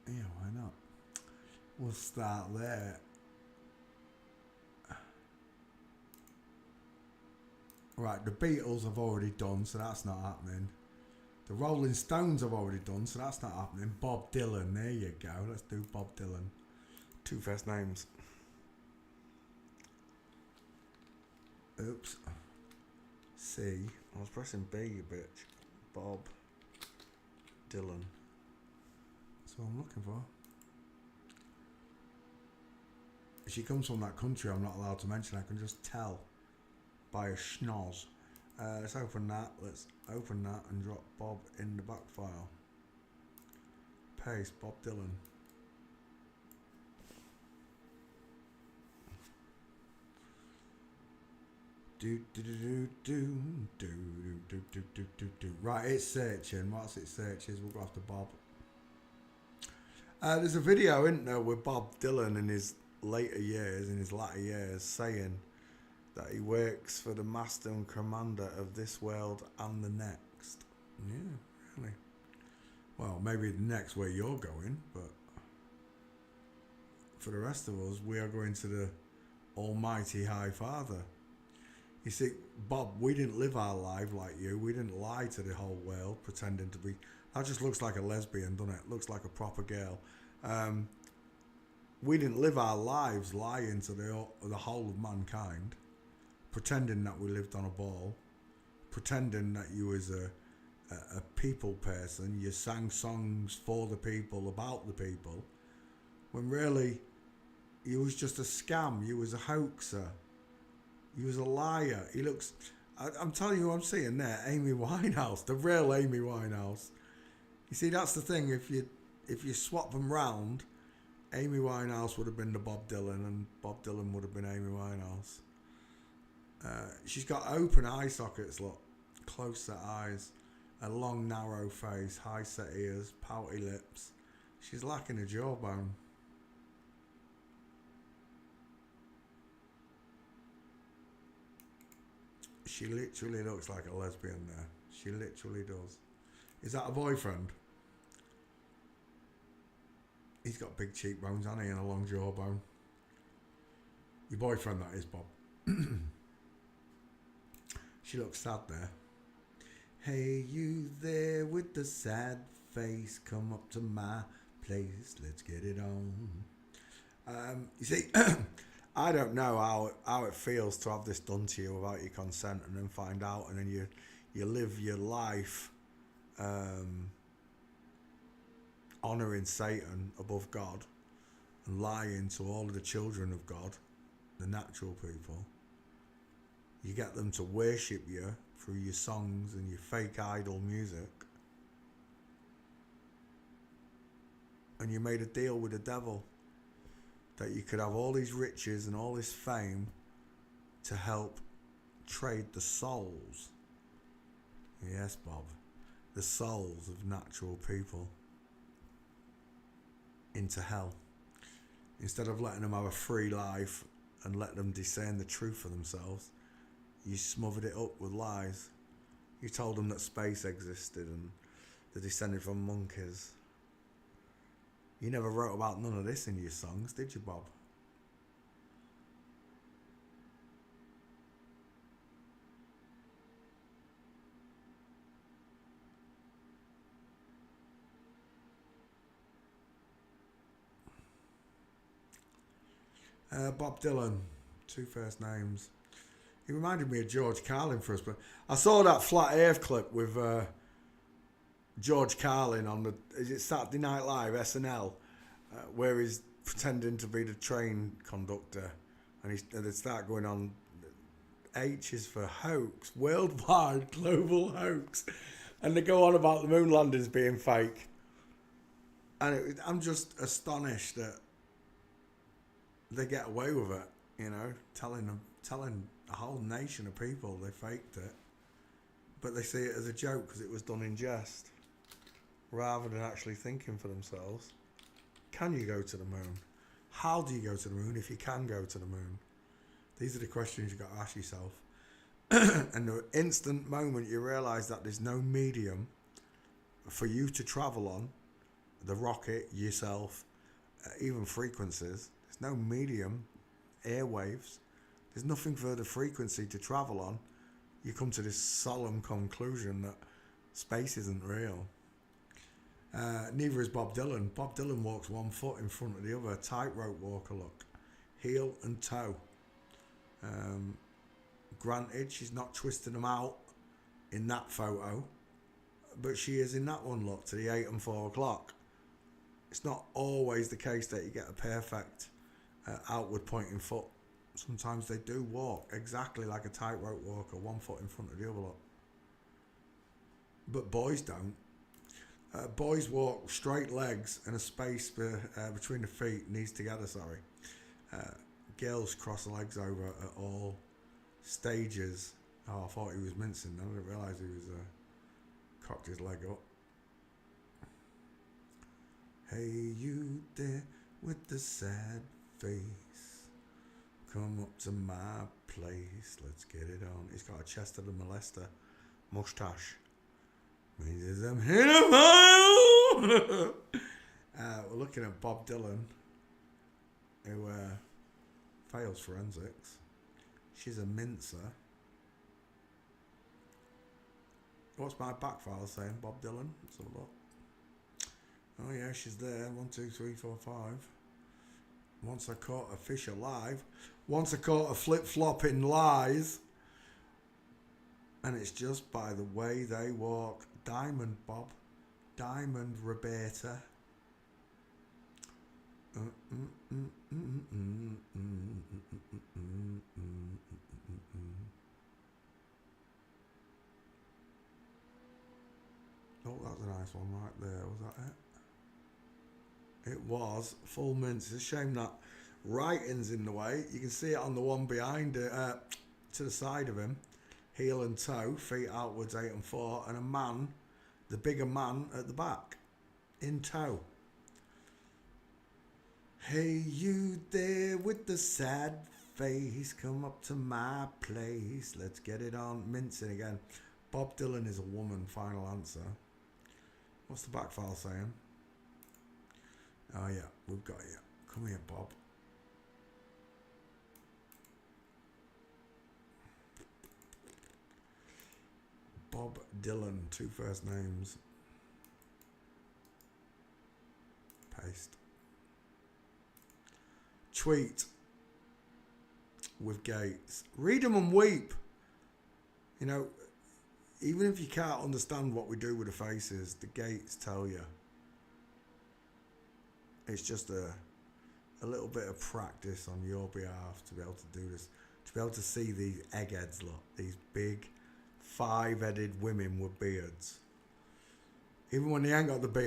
Yeah, why not? We'll start there. Right, the Beatles have already done, so that's not happening. The Rolling Stones have already done, so that's not happening. Bob Dylan, there you go. Let's do Bob Dylan. Two first names. Oops. C. I was pressing B, you bitch. Bob Dylan. That's what I'm looking for. If she comes from that country I'm not allowed to mention, I can just tell by a schnoz. Let's open that. Let's open that and drop Bob in the back file. Paste Bob Dylan. Right, it's searching. Whilst it searches, we'll go after Bob. There's a video, isn't there, with Bob Dylan in his later years, saying that he works for the master and commander of this world and the next. Yeah, really. Well, maybe the next where you're going, but for the rest of us, we are going to the Almighty High Father. You see, Bob, we didn't live our life like you. We didn't lie to the whole world pretending to be... That just looks like a lesbian, doesn't it? Looks like a proper girl. We didn't live our lives lying to the whole of mankind, pretending that we lived on a ball, pretending that you was a people person. You sang songs for the people, about the people, when really you was just a scam. You was a hoaxer. He was a liar. He looks... I'm telling you who I'm seeing there. Amy Winehouse. The real Amy Winehouse. You see, that's the thing. If you swap them round, Amy Winehouse would have been the Bob Dylan and Bob Dylan would have been Amy Winehouse. She's got open eye sockets, look. Close set eyes. A long, narrow face. High set ears. Pouty lips. She's lacking a jawbone. She literally looks like a lesbian there. She literally does. Is that a boyfriend? He's got big cheekbones, hasn't he, and a long jawbone. Your boyfriend, that is, Bob. She looks sad there. Hey, you there with the sad face, come up to my place, let's get it on. You see, I don't know how it feels to have this done to you without your consent and then find out, and then you live your life honouring Satan above God and lying to all of the children of God, the natural people. You get them to worship you through your songs and your fake idol music. And you made a deal with the devil that you could have all these riches and all this fame to help trade the souls. Yes, Bob. The souls of natural people into hell. Instead of letting them have a free life and let them discern the truth for themselves, you smothered it up with lies. You told them that space existed and they descended from monkeys. You never wrote about none of this in your songs, did you, Bob? Bob Dylan, two first names. He reminded me of George Carlin for us, but I saw that Flat Earth clip with George Carlin on the, is it Saturday Night Live, SNL, where he's pretending to be the train conductor, and they start going on. H is for hoax, worldwide global hoax, and they go on about the moon landings being fake, and I'm just astonished that they get away with it, you know, telling a whole nation of people they faked it, but they see it as a joke because it was done in jest, rather than actually thinking for themselves. Can you go to the moon? How do you go to the moon if you can go to the moon? These are the questions you've got to ask yourself. And the instant moment you realise that there's no medium for you to travel on, the rocket, yourself, even frequencies. There's no medium, airwaves. There's nothing for the frequency to travel on. You come to this solemn conclusion that space isn't real. Neither is Bob Dylan. Bob Dylan walks one foot in front of the other, tightrope walker look, heel and toe. Granted, she's not twisting them out in that photo, but she is in that one look to the 8 and 4 o'clock. It's not always the case that you get a perfect outward pointing foot. Sometimes they do walk exactly like a tightrope walker, one foot in front of the other look. But boys don't. Boys walk straight legs and a space between the feet, knees together, sorry. Girls cross the legs over at all stages. Oh, I thought he was mincing. I didn't realise he was cocked his leg up. Hey, you there with the sad face, come up to my place, let's get it on. He's got a Chester the Molester moustache. Means I'm in a mile. We're looking at Bob Dylan, who fails forensics. She's a mincer. What's my back file saying? Bob Dylan? Let's have a look. Oh yeah, she's there. 1, 2, 3, 4, 5. Once I caught a fish alive. Once I caught a flip-flopping lies. And it's just by the way they walk. Diamond Bob. Diamond Roberta. Oh, that's a nice one right there. Was that it? It was. Full mince. It's a shame that writing's in the way. You can see it on the one behind it, to the side of him. Heel and toe, feet outwards, 8 and 4, and a man, the bigger man at the back, in tow. Hey, you there with the sad face, come up to my place, let's get it on. Mincing again. Bob Dylan is a woman, final answer. What's the back file saying? Oh yeah, we've got you. Come here, Bob. Bob Dylan, 2 first names. Paste. Tweet with Gates. Read them and weep. You know, even if you can't understand what we do with the faces, the Gates tell you. It's just a little bit of practice on your behalf to be able to do this. To be able to see these eggheads, look. These big 5-headed women with beards. Even when they ain't got the beard.